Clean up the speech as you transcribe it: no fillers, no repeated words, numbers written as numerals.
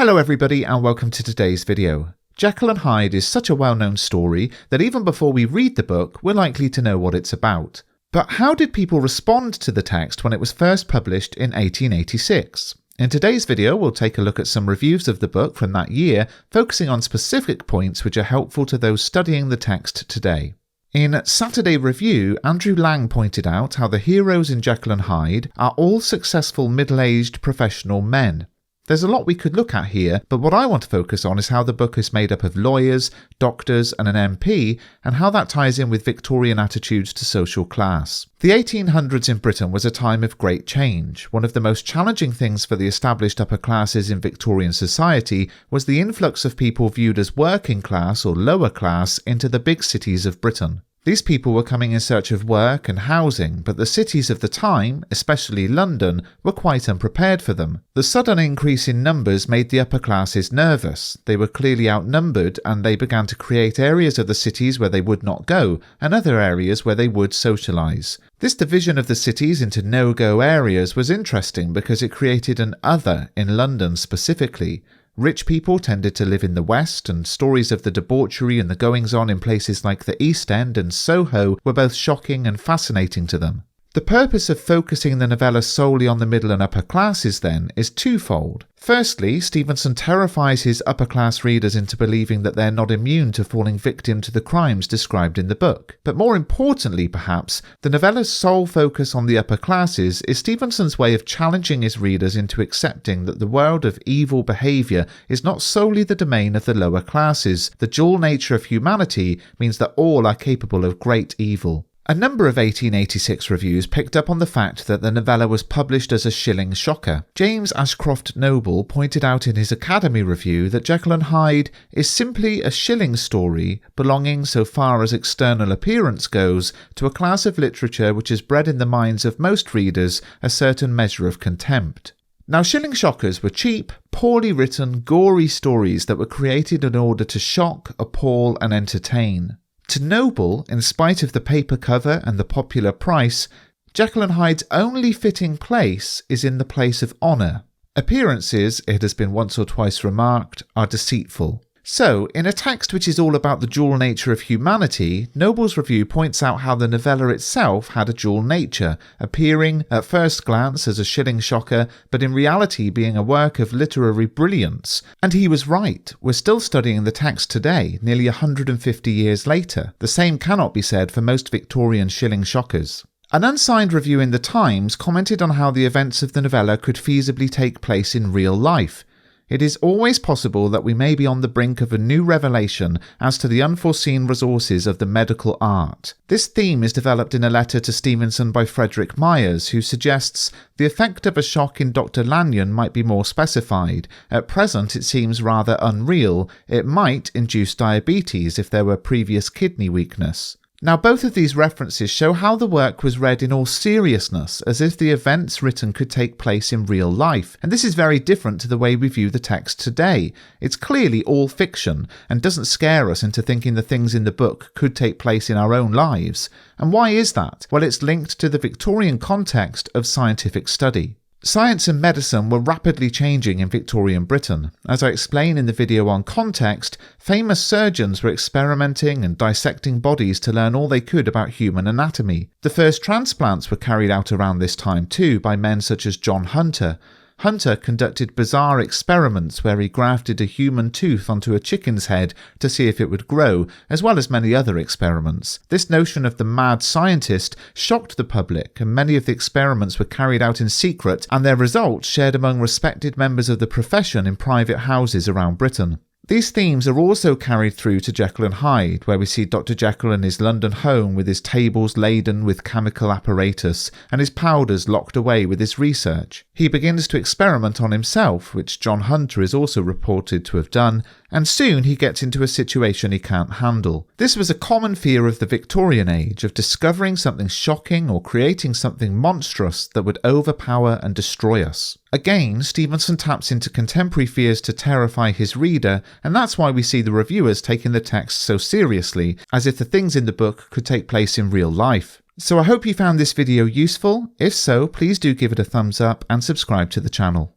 Hello everybody and welcome to today's video. Jekyll and Hyde is such a well-known story that even before we read the book, we're likely to know what it's about. But how did people respond to the text when it was first published in 1886? In today's video, we'll take a look at some reviews of the book from that year, focusing on specific points which are helpful to those studying the text today. In Saturday Review, Andrew Lang pointed out how the heroes in Jekyll and Hyde are all successful middle-aged professional men. There's a lot we could look at here, but what I want to focus on is how the book is made up of lawyers, doctors and an MP, and how that ties in with Victorian attitudes to social class. The 1800s in Britain was a time of great change. One of the most challenging things for the established upper classes in Victorian society was the influx of people viewed as working class or lower class into the big cities of Britain. These people were coming in search of work and housing, but the cities of the time, especially London, were quite unprepared for them. The sudden increase in numbers made the upper classes nervous. They were clearly outnumbered and they began to create areas of the cities where they would not go and other areas where they would socialise. This division of the cities into no-go areas was interesting because it created an other in London specifically. Rich people tended to live in the West, and stories of the debauchery and the goings-on in places like the East End and Soho were both shocking and fascinating to them. The purpose of focusing the novella solely on the middle and upper classes, then, is twofold. Firstly, Stevenson terrifies his upper-class readers into believing that they're not immune to falling victim to the crimes described in the book. But more importantly, perhaps, the novella's sole focus on the upper classes is Stevenson's way of challenging his readers into accepting that the world of evil behaviour is not solely the domain of the lower classes. The dual nature of humanity means that all are capable of great evil. A number of 1886 reviews picked up on the fact that the novella was published as a shilling shocker. James Ashcroft Noble pointed out in his Academy review that Jekyll and Hyde is simply a shilling story belonging, so far as external appearance goes, to a class of literature which has bred in the minds of most readers a certain measure of contempt. Now, shilling shockers were cheap, poorly written, gory stories that were created in order to shock, appall and entertain. To Noble, in spite of the paper cover and the popular price, Jekyll and Hyde's only fitting place is in the place of honour. Appearances, it has been once or twice remarked, are deceitful. So, in a text which is all about the dual nature of humanity, Noble's review points out how the novella itself had a dual nature, appearing at first glance as a shilling shocker, but in reality being a work of literary brilliance. And he was right. We're still studying the text today, nearly 150 years later. The same cannot be said for most Victorian shilling shockers. An unsigned review in The Times commented on how the events of the novella could feasibly take place in real life. It is always possible that we may be on the brink of a new revelation as to the unforeseen resources of the medical art. This theme is developed in a letter to Stevenson by Frederick Myers, who suggests the effect of a shock in Dr. Lanyon might be more specified. At present it seems rather unreal. It might induce diabetes if there were previous kidney weakness. Now, both of these references show how the work was read in all seriousness, as if the events written could take place in real life, and this is very different to the way we view the text today. It's clearly all fiction, and doesn't scare us into thinking the things in the book could take place in our own lives. And why is that? Well, it's linked to the Victorian context of scientific study. Science and medicine were rapidly changing in Victorian Britain. As I explain in the video on context, famous surgeons were experimenting and dissecting bodies to learn all they could about human anatomy. The first transplants were carried out around this time too by men such as John Hunter. Hunter conducted bizarre experiments where he grafted a human tooth onto a chicken's head to see if it would grow, as well as many other experiments. This notion of the mad scientist shocked the public, and many of the experiments were carried out in secret and their results shared among respected members of the profession in private houses around Britain. These themes are also carried through to Jekyll and Hyde, where we see Dr. Jekyll in his London home with his tables laden with chemical apparatus and his powders locked away with his research. He begins to experiment on himself, which John Hunter is also reported to have done, and soon he gets into a situation he can't handle. This was a common fear of the Victorian age, of discovering something shocking or creating something monstrous that would overpower and destroy us. Again, Stevenson taps into contemporary fears to terrify his reader, and that's why we see the reviewers taking the text so seriously, as if the things in the book could take place in real life. So I hope you found this video useful. If so, please do give it a thumbs up and subscribe to the channel.